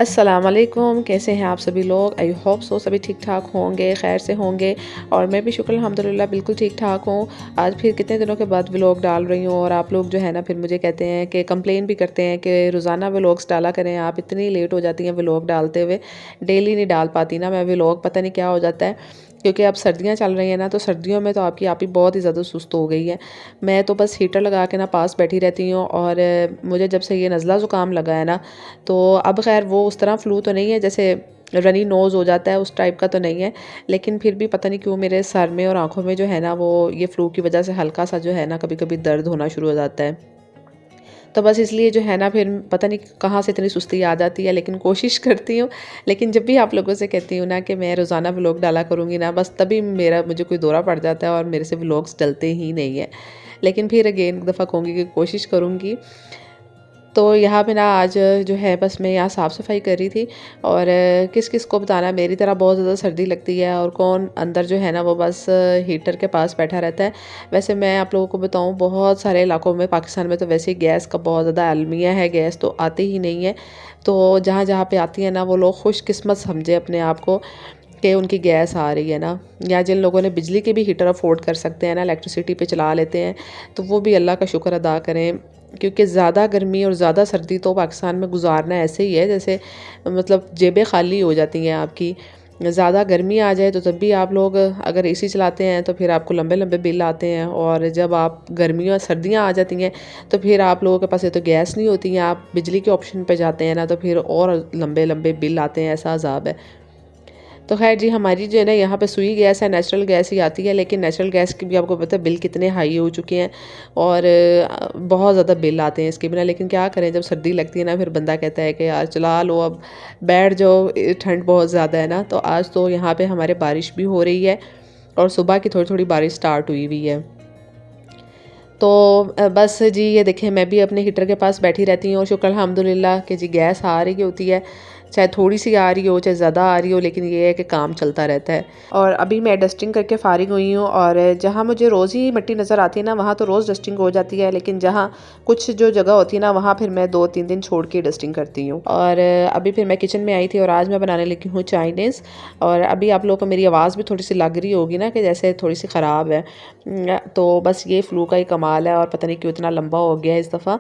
अस्सलाम वालेकुम, कैसे हैं आप सभी लोग। आई होप सो सभी ठीक ठाक होंगे, खैर से होंगे। और मैं भी शुक्र अल्हम्दुलिल्लाह बिल्कुल ठीक ठाक हूँ। आज फिर कितने दिनों के बाद व्लॉग डाल रही हूँ और आप लोग जो है ना फिर मुझे कहते हैं कि कंप्लेन भी करते हैं कि रोज़ाना व्लॉग्स डाला करें, आप इतनी लेट हो जाती हैं व्लॉग डालते हुए। डेली नहीं डाल पाती ना मैं व्लॉग, पता नहीं क्या हो जाता है। क्योंकि अब सर्दियाँ चल रही हैं ना, तो सर्दियों में तो आपकी आप ही बहुत ही ज़्यादा सुस्त हो गई है। मैं तो बस हीटर लगा के ना पास बैठी रहती हूँ। और मुझे जब से ये नज़ला ज़ुकाम लगा है ना, तो अब ख़ैर वो उस तरह फ्लू तो नहीं है जैसे रनी नोज़ हो जाता है, उस टाइप का तो नहीं है। लेकिन फिर भी पता नहीं क्यों मेरे सर में और आँखों में जो है ना, वो ये फ्लू की वज़ह से हल्का-सा जो है ना कभी-कभी दर्द होना शुरू हो जाता है। तो बस इसलिए जो है ना फिर पता नहीं कहाँ से इतनी सुस्ती आ जाती है, लेकिन कोशिश करती हूँ। लेकिन जब भी आप लोगों से कहती हूँ ना कि मैं रोज़ाना व्लॉग डाला करूँगी ना, बस तभी मुझे कोई दौरा पड़ जाता है और मेरे से व्लॉग्स डलते ही नहीं है। लेकिन फिर अगेन एक दफ़ा कहूँगी कि कोशिश करूँगी। तो यहाँ पे ना आज जो है बस मैं यहाँ साफ़-सफ़ाई कर रही थी। और किस-किस को बताना, मेरी तरह बहुत ज़्यादा सर्दी लगती है और कौन अंदर जो है ना वो बस हीटर के पास बैठा रहता है। वैसे मैं आप लोगों को बताऊँ, बहुत सारे इलाकों में पाकिस्तान में तो वैसे ही गैस का बहुत ज़्यादा अलमिया है, गैस तो आती ही नहीं है। तो जहाँ-जहाँ पे आती है ना, वो लोग खुशकिस्मत समझे अपने आप को कि उनकी गैस आ रही है ना। या जिन लोगों ने बिजली के भी हीटर अफ़ोर्ड कर सकते हैं ना, इलेक्ट्रिसिटी पे चला लेते हैं, तो वो भी अल्लाह का शुक्र अदा करें। क्योंकि ज़्यादा गर्मी और ज़्यादा सर्दी तो पाकिस्तान में गुज़ारना ऐसे ही है जैसे मतलब जेबें खाली हो जाती हैं आपकी। ज़्यादा गर्मी आ जाए तो तब भी आप लोग अगर एसी चलाते हैं तो फिर आपको लंबे-लंबे बिल आते हैं। और जब आप गर्मियाँ सर्दियाँ आ जाती हैं तो फिर आप लोगों के पास या तो गैस नहीं होती है, आप बिजली के ऑप्शन पे जाते हैं ना, तो फिर और लंबे-लंबे बिल आते हैं, ऐसा अज़ाब है। तो ख़ैर जी, हमारी जो है ना यहाँ पे सुई गैस है, नेचुरल गैस ही आती है। लेकिन नेचुरल गैस की भी आपको पता है बिल कितने हाई हो चुके हैं। और बहुत ज़्यादा बिल आते हैं इसके बिना। लेकिन क्या करें, जब सर्दी लगती है ना, फिर बंदा कहता है कि यार चला लो अब, बैठ जाओ, ठंड बहुत ज़्यादा है ना। तो आज तो यहाँ पे हमारे बारिश भी हो रही है और सुबह की थोड़ी-थोड़ी बारिश स्टार्ट हुई हुई है। तो बस जी, ये देखें मैं भी अपने हीटर के पास बैठी रहती हूँ और शुक्र अल्हम्दुलिल्लाह कि जी गैस आ रही होती है। चाहे थोड़ी-सी आ रही हो, चाहे ज़्यादा आ रही हो, लेकिन ये है कि काम चलता रहता है। और अभी मैं डस्टिंग करके फ़ारिग हुई हूँ। और जहाँ मुझे रोज़ ही मिट्टी नज़र आती है ना, वहाँ तो रोज़ डस्टिंग हो जाती है। लेकिन जहाँ कुछ जो जगह होती है ना, वहाँ फिर मैं 2-3 दिन छोड़ के डस्टिंग करती हूँ। और अभी फिर मैं किचन में आई थी और आज मैं बनाने लगी हूँ चाइनीज़। और अभी आप लोगों को मेरी आवाज़ भी थोड़ी-सी लग रही होगी ना कि जैसे थोड़ी-सी ख़राब है। तो बस ये फ्लू का ही कमाल है और पता नहीं क्यों इतना लंबा हो गया है इस दफ़ा।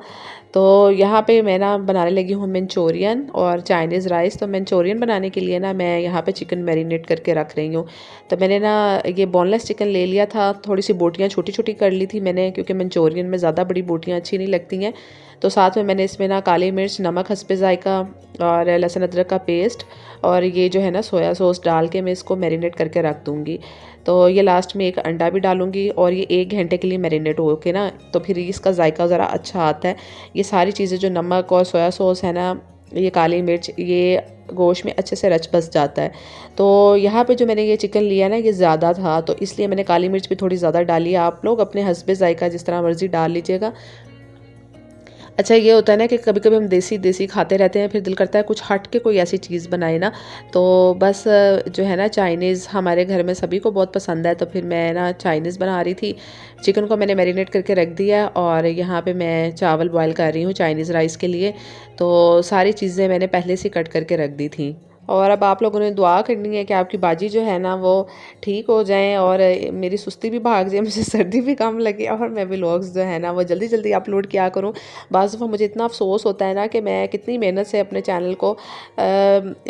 तो यहाँ पे मैं ना बनाने लगी हूँ मंचूरियन और चाइनीज़ राइस। तो मंचूरियन बनाने के लिए ना मैं यहाँ पे चिकन मैरिनेट करके रख रही हूँ। तो मैंने ना ये बोनलेस चिकन ले लिया था, थोड़ी सी बोटियाँ छोटी-छोटी कर ली थी मैंने, क्योंकि मंचूरियन में ज़्यादा बड़ी बोटियाँ अच्छी नहीं लगती हैं। तो साथ में मैंने इसमें ना काली मिर्च, नमक हस्बे ज़ायक़ा और लहसुन अदरक का पेस्ट और ये जो है ना सोया सॉस डाल के मैं इसको मैरिनेट करके रख दूँगी। तो ये लास्ट में एक अंडा भी डालूँगी और ये 1 घंटे के लिए मैरिनेट हो के ना, तो फिर इसका ज़ायक़ा ज़रा अच्छा आता है। ये सारी चीज़ें जो नमक और सोया सॉस है ना, ये काली मिर्च, ये गोश्त में अच्छे से रच बस जाता है। तो यहाँ पे जो मैंने ये चिकन लिया ना, ये ज़्यादा था, तो इसलिए मैंने काली मिर्च भी थोड़ी ज़्यादा डाली है। आप लोग अपने हस्बे ज़ायक़ा जिस तरह मर्ज़ी डाल लीजिएगा। अच्छा, ये होता है ना कि कभी-कभी हम देसी-देसी खाते रहते हैं, फिर दिल करता है कुछ हट के कोई ऐसी चीज़ बनाए ना। तो बस जो है ना चाइनीज़ हमारे घर में सभी को बहुत पसंद है, तो फिर मैं ना चाइनीज़ बना रही थी। चिकन को मैंने मैरिनेट करके रख दिया और यहाँ पे मैं चावल बॉयल कर रही हूँ चाइनीज़ राइस के लिए। तो सारी चीज़ें मैंने पहले से कट करके रख दी थी। और अब आप लोगों ने दुआ करनी है कि आपकी बाजी जो है ना वो ठीक हो जाएँ और मेरी सुस्ती भी भाग जाए, मुझे सर्दी भी कम लगे और मैं व्लॉग्स जो है ना वो जल्दी-जल्दी अपलोड किया करूँ। बाज़ दफ़ा मुझे इतना अफ़सोस होता है ना कि मैं कितनी मेहनत से अपने चैनल को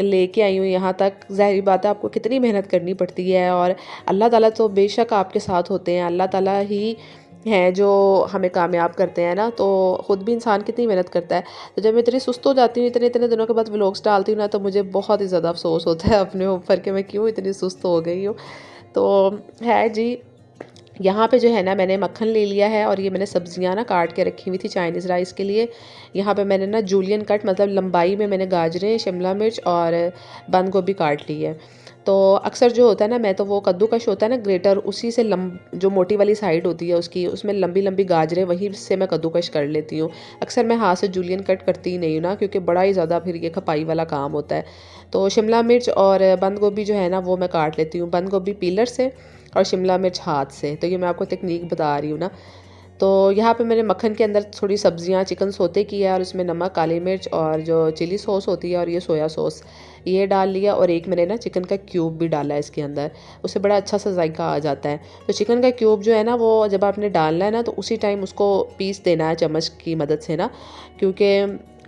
लेके आई हूँ यहाँ तक। ज़ाहिर बात है आपको कितनी मेहनत करनी पड़ती है और अल्लाह ताला तो बेशक आपके साथ होते हैं। अल्लाह ताला ही हैं जो हमें कामयाब करते हैं ना, तो ख़ुद भी इंसान कितनी मेहनत करता है। तो जब मैं इतनी सुस्त हो जाती हूँ, इतने-इतने दिनों के बाद व्लॉग्स डालती हूँ ना, तो मुझे बहुत ही ज़्यादा अफ़सोस होता है अपने ऊपर कि मैं क्यों इतनी सुस्त हो गई हूँ। तो है जी, यहाँ पे जो है ना मैंने मक्खन ले लिया है और ये मैंने सब्जियाँ ना काट के रखी हुई थी चाइनीज़ राइस के लिए। यहाँ पे मैंने ना जूलियन कट मतलब लंबाई में मैंने गाजरें, शिमला मिर्च और बंद गोभी काट ली है। तो अक्सर जो होता है ना, मैं तो वो कद्दूकश होता है ना ग्रेटर, उसी से जो मोटी वाली साइड होती है उसकी, उसमें लंबी-लंबी गाजरें वहीं से मैं कद्दूकश कर लेती हूँ। अक्सर मैं हाथ से जूलियन कट करती ही नहीं हूँ ना, क्योंकि बड़ा ही ज़्यादा फिर ये खपाई वाला काम होता है। तो शिमला मिर्च और बंद गोभी जो है ना वो मैं काट लेती हूँ। बंद गोभी पीलर से और शिमला मिर्च हाथ से। तो ये मैं आपको टेक्नीक बता रही हूँ ना। तो यहाँ पे मैंने मक्खन के अंदर थोड़ी सब्जियाँ चिकन सोते किया है और उसमें नमक, काली मिर्च और जो चिली सॉस होती है और ये सोया सॉस ये डाल लिया, और एक मैंने ना चिकन का क्यूब भी डाला है इसके अंदर, उससे बड़ा अच्छा सा जायका आ जाता है। तो चिकन का क्यूब जो है ना वो जब आपने डालना है ना तो उसी टाइम उसको पीस देना है चम्मच की मदद से ना, क्योंकि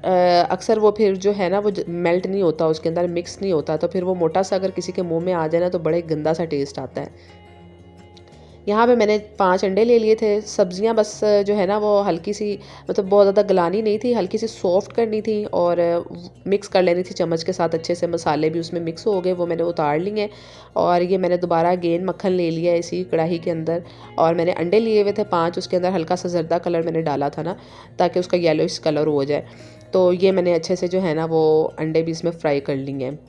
अक्सर वो फिर जो है ना वो मेल्ट नहीं होता, उसके अंदर मिक्स नहीं होता, तो फिर वो मोटा सा अगर किसी के मुंह में आ जाए ना तो बड़े गंदा सा टेस्ट आता है। यहाँ पे मैंने 5 अंडे ले लिए थे। सब्जियाँ बस जो है ना वो हल्की सी, मतलब बहुत ज़्यादा गलानी नहीं थी, हल्की सी सॉफ्ट करनी थी और मिक्स कर लेनी थी चम्मच के साथ अच्छे से, मसाले भी उसमें मिक्स हो गए, वो मैंने उतार लिए। और ये मैंने दोबारा अगेन मक्खन ले लिया इसी कढ़ाई के अंदर, और मैंने अंडे लिए हुए थे 5, उसके अंदर हल्का सा जर्दा कलर मैंने डाला था ना ताकि उसका येलोइश कलर हो जाए। तो ये मैंने अच्छे से जो है ना वो अंडे भी इसमें फ्राई कर लिए हैं।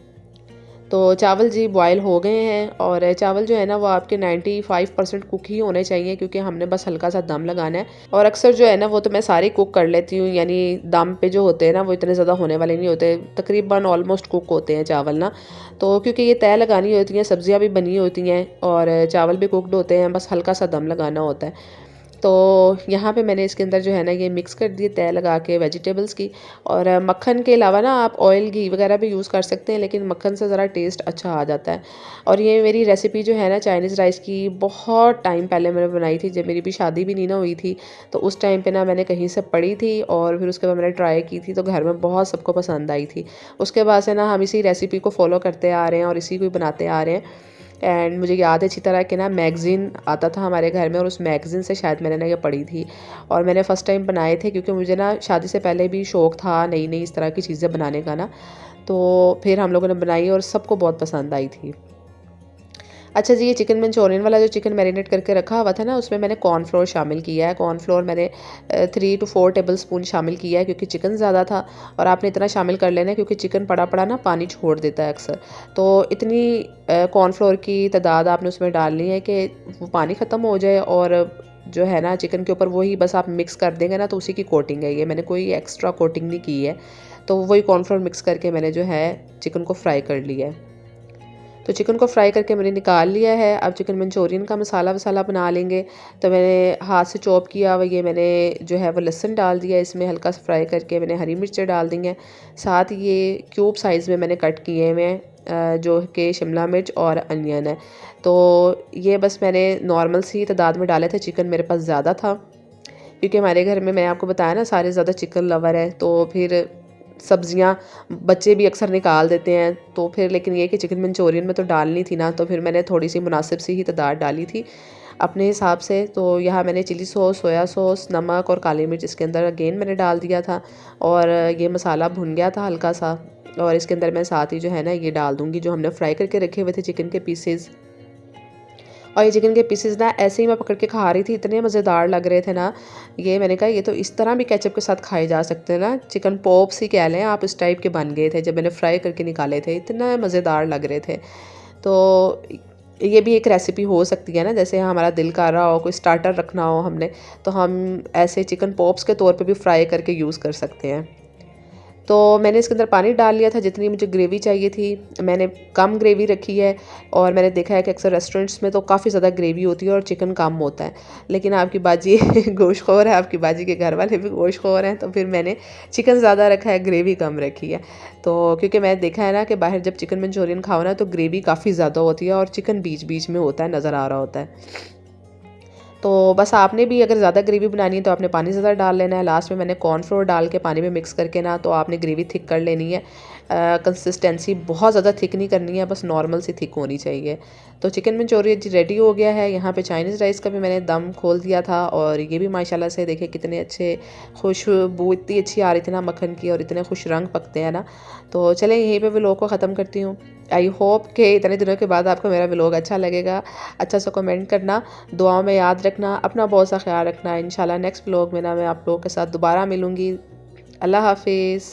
तो चावल जी बॉयल हो गए हैं, और चावल जो है ना वो आपके 95% कुक ही होने चाहिए, क्योंकि हमने बस हल्का सा दम लगाना है। और अक्सर जो है ना वो तो मैं सारे कुक कर लेती हूँ, यानी दम पे जो होते हैं ना वो इतने ज़्यादा होने वाले नहीं होते, तकरीबन ऑलमोस्ट कुक होते हैं चावल ना। तो क्योंकि ये तय लगानी होती हैं, सब्जियाँ भी बनी होती हैं और चावल भी कुकड होते हैं, बस हल्का सा दम लगाना होता है। तो यहाँ पे मैंने इसके अंदर जो है ना ये मिक्स कर दिए तय लगा के वेजिटेबल्स की। और मक्खन के अलावा ना आप ऑयल घी वगैरह भी यूज़ कर सकते हैं, लेकिन मक्खन से ज़रा टेस्ट अच्छा आ जाता है। और ये मेरी रेसिपी जो है ना चाइनीज़ राइस की, बहुत टाइम पहले मैंने बनाई थी, जब मेरी भी शादी भी नहीं ना हुई थी। तो उस टाइम पे ना मैंने कहीं से पढ़ी थी और फिर उसके बाद मैंने ट्राई की थी, तो घर में बहुत सबको पसंद आई थी। उसके बाद से ना हम इसी रेसिपी को फॉलो करते आ रहे हैं और इसी को ही बनाते आ रहे हैं। एंड मुझे याद है अच्छी तरह कि ना मैगज़ीन आता था हमारे घर में, और उस मैगज़ीन से शायद मैंने ना ये पढ़ी थी, और मैंने फ़र्स्ट टाइम बनाए थे, क्योंकि मुझे ना शादी से पहले भी शौक़ था नई नई इस तरह की चीज़ें बनाने का ना। तो फिर हम लोगों ने बनाई और सबको बहुत पसंद आई थी। अच्छा जी, ये चिकन मंचूरियन वाला जो चिकन मैरिनेट करके रखा हुआ था ना उसमें मैंने कॉर्नफ्लोर शामिल किया है। कॉर्नफ्लोर मैंने 3 टू 4 टेबल स्पून शामिल किया है, क्योंकि चिकन ज़्यादा था, और आपने इतना शामिल कर लेना है क्योंकि चिकन पड़ा पड़ा ना पानी छोड़ देता है अक्सर। तो इतनी कॉर्नफ्लोर की तादाद आपने उसमें डालनी है कि वो पानी ख़त्म हो जाए, और जो है ना चिकन के ऊपर वही बस आप मिक्स कर देंगे ना तो उसी की कोटिंग है ये, मैंने कोई एक्स्ट्रा कोटिंग नहीं की है। तो वही कॉर्नफ्लोर मिक्स करके मैंने जो है चिकन को फ्राई कर लिया है। तो चिकन को फ्राई करके मैंने निकाल लिया है। अब चिकन मंचूरियन का मसाला वसाला बना लेंगे। तो मैंने हाथ से चॉप किया हुआ ये मैंने जो है वो लहसुन डाल दिया, इसमें हल्का सा फ्राई करके मैंने हरी मिर्चें डाल दी हैं। साथ ये क्यूब साइज़ में मैंने कट किए हुए हैं जो कि शिमला मिर्च और अनियन है। तो ये बस मैंने नॉर्मल सी तादाद में डाले थे, चिकन मेरे पास ज़्यादा था क्योंकि हमारे घर में मैंने आपको बताया ना सारे ज़्यादा चिकन लवर है, तो फिर सब्जियां बच्चे भी अक्सर निकाल देते हैं। तो फिर लेकिन ये कि चिकन मंचूरियन में तो डालनी थी ना, तो फिर मैंने थोड़ी सी मुनासिब सी ही तादाद डाली थी अपने हिसाब से। तो यहाँ मैंने चिली सॉस, सोया सॉस, नमक और काली मिर्च इसके अंदर अगेन मैंने डाल दिया था, और ये मसाला भुन गया था हल्का सा। और इसके अंदर मैं साथ ही जो है ना ये डाल दूँगी जो हमने फ्राई करके रखे हुए थे चिकन के पीसेस। और ये चिकन के पीसेस ना ऐसे ही मैं पकड़ के खा रही थी, इतने मज़ेदार लग रहे थे ना। ये मैंने कहा ये तो इस तरह भी केचप के साथ खाए जा सकते हैं ना, चिकन पॉप्स ही कह लें आप, इस टाइप के बन गए थे जब मैंने फ्राई करके निकाले थे, इतना मज़ेदार लग रहे थे। तो ये भी एक रेसिपी हो सकती है ना, जैसे हमारा दिल कर रहा हो कोई स्टार्टर रखना हो हमने, तो हम ऐसे चिकन पॉप्स के तौर पे भी फ्राई करके यूज़ कर सकते हैं। तो मैंने इसके अंदर पानी डाल लिया था जितनी मुझे ग्रेवी चाहिए थी, मैंने कम ग्रेवी रखी है। और मैंने देखा है कि अक्सर रेस्टोरेंट्स में तो काफ़ी ज़्यादा ग्रेवी होती है और चिकन कम होता है, लेकिन आपकी बाजी गोश्तखोर है, आपकी बाजी के घर वाले भी गोश्तखोर हैं, तो फिर मैंने चिकन ज़्यादा रखा है, ग्रेवी कम रखी है। तो क्योंकि मैंने देखा है ना कि बाहर जब चिकन मंचूरियन खाओ ना तो ग्रेवी काफ़ी ज़्यादा होती है और चिकन बीच बीच में होता है, नज़र आ रहा होता है। तो बस आपने भी अगर ज़्यादा ग्रेवी बनानी है तो आपने पानी ज़्यादा डाल लेना है। लास्ट में मैंने कॉर्नफ्लोर डाल के पानी में मिक्स करके ना तो आपने ग्रेवी थिक कर लेनी है। कंसिस्टेंसी बहुत ज़्यादा थिक नहीं करनी है, बस नॉर्मल सी थिक होनी चाहिए। तो चिकन मंचूरियन जी रेडी हो गया है। यहाँ पे चाइनीज़ राइस का भी मैंने दम खोल दिया था, और ये भी माशाल्लाह से देखिए कितने अच्छे खुशबू इतनी अच्छी आ रही थी ना मक्खन की, और इतने खुश रंग पकते हैं ना। तो चलें यहीं पे व्लॉग को ख़त्म करती हूँ। आई होप कि इतने दिनों के बाद आपको मेरा व्लॉग अच्छा लगेगा। अच्छा सा कमेंट करना, दुआओं में याद रखना, अपना बहुत सा ख्याल रखना। इंशाल्लाह नेक्स्ट व्लॉग में ना मैं आप लोगों के साथ दोबारा मिलूँगी। अल्लाह हाफिज़।